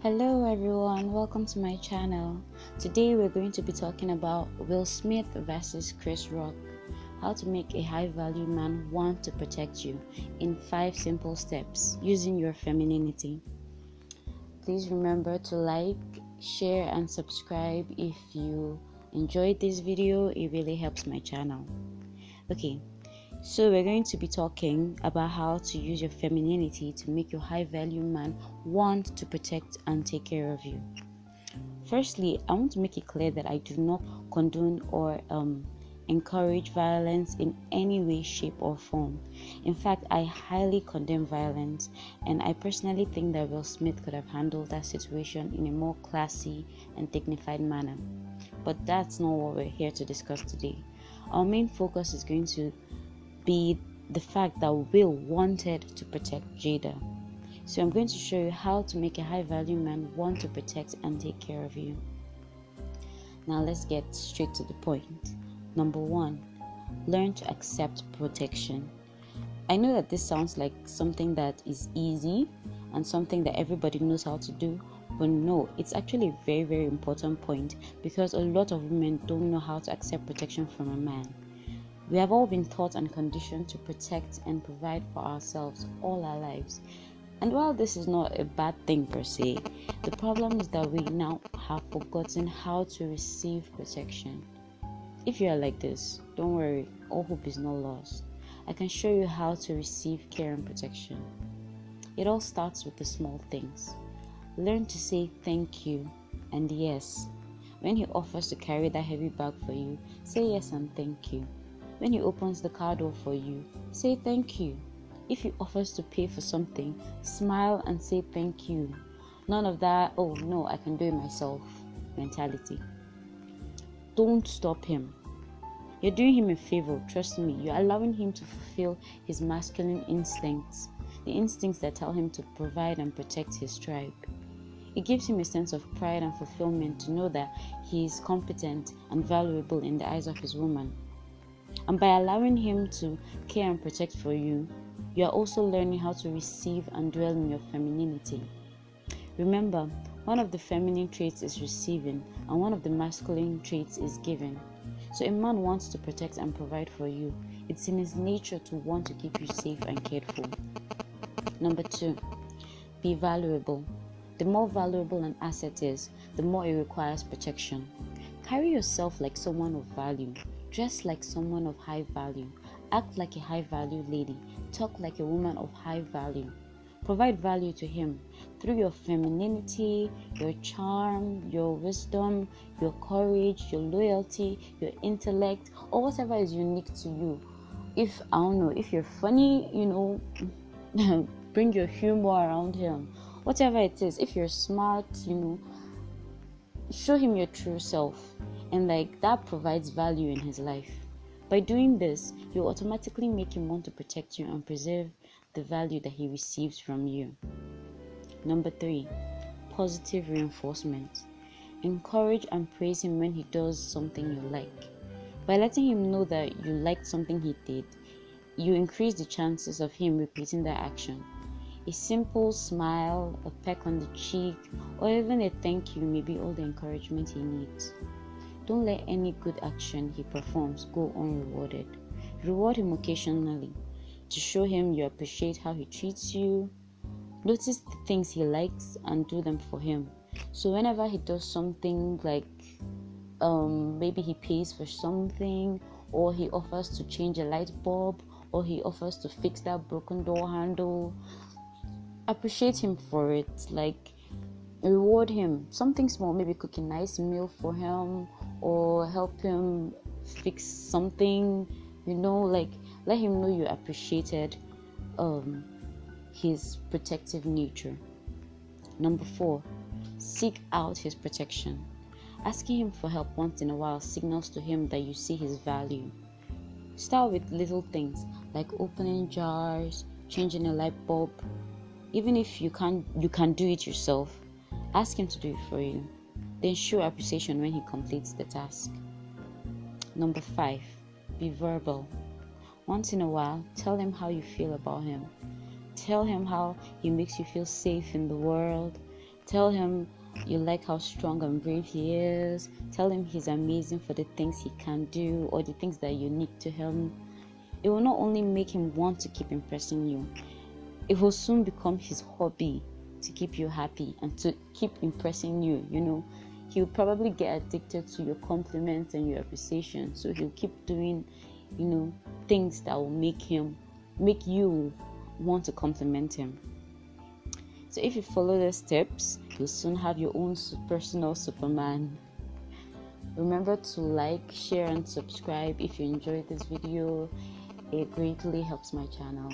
Hello everyone, welcome to my channel. Today we're going to be talking about Will Smith versus Chris Rock. How to make a high value man want to protect you in 5 simple steps using your femininity. Please remember to like, share and subscribe if you enjoyed this video. It really helps my channel. Okay, so we're going to be talking about how to use your femininity to make your high value man want to protect and take care of you. Firstly, I want to make it clear that I do not condone or encourage violence in any way, shape or form. In fact, I highly condemn violence, and I personally think that Will Smith could have handled that situation in a more classy and dignified manner. But that's not what we're here to discuss today. Our main focus is going to be the fact that Will wanted to protect Jada. So I'm going to show you how to make a high value man want to protect and take care of you. Now let's get straight to the point. Number 1, learn to accept protection. I know that this sounds like something that is easy and something that everybody knows how to do, but no, it's actually a very, very important point because a lot of women don't know how to accept protection from a man. We have all been taught and conditioned to protect and provide for ourselves all our lives. And while this is not a bad thing per se, the problem is that we now have forgotten how to receive protection. If you are like this, don't worry, all hope is not lost. I can show you how to receive care and protection. It all starts with the small things. Learn to say thank you and yes. When he offers to carry that heavy bag for you, say yes and thank you. When he opens the car door for you, say thank you. If he offers to pay for something, smile and say thank you. None of that, oh no, I can do it myself mentality. Don't stop him. You're doing him a favor, trust me. You're allowing him to fulfill his masculine instincts, the instincts that tell him to provide and protect his tribe. It gives him a sense of pride and fulfillment to know that he is competent and valuable in the eyes of his woman. And by allowing him to care and protect for you, you are also learning how to receive and dwell in your femininity. Remember, one of the feminine traits is receiving, and one of the masculine traits is giving. So a man wants to protect and provide for you. It's in his nature to want to keep you safe and cared for. Number 2, be valuable. The more valuable an asset is, the more it requires protection. Carry yourself like someone of value. Dress like someone of high value. Act like a high value lady. Talk like a woman of high value. Provide value to him through your femininity, your charm, your wisdom, your courage, your loyalty, your intellect, or whatever is unique to you. If you're funny, bring your humor around him. Whatever it is, if you're smart, show him your true self. And that provides value in his life. By doing this, you automatically make him want to protect you and preserve the value that he receives from you. Number 3, positive reinforcement. Encourage and praise him when he does something you like. By letting him know that you liked something he did, you increase the chances of him repeating that action. A simple smile, a peck on the cheek, or even a thank you may be all the encouragement he needs. Don't let any good action he performs go unrewarded. Reward him occasionally to show him you appreciate how he treats you. Notice the things he likes and do them for him. So whenever he does something like maybe he pays for something, or he offers to change a light bulb, or he offers to fix that broken door handle, appreciate him for it. Reward him. Something small, maybe cook a nice meal for him or help him fix something, let him know you appreciated his protective nature. Number 4, seek out his protection. Asking him for help once in a while signals to him that you see his value. Start with little things like opening jars, changing a light bulb. Even if you can do it yourself, ask him to do it for you. Then show appreciation when he completes the task. Number 5, be verbal. Once in a while, tell him how you feel about him. Tell him how he makes you feel safe in the world. Tell him you like how strong and brave he is. Tell him he's amazing for the things he can do or the things that are unique to him. It will not only make him want to keep impressing you, it will soon become his hobby to keep you happy and to keep impressing you. He'll probably get addicted to your compliments and your appreciation, so he'll keep doing things that will make you want to compliment him. So if you follow these tips, you'll soon have your own personal Superman. Remember to like, share and subscribe if you enjoyed this video. It greatly helps my channel.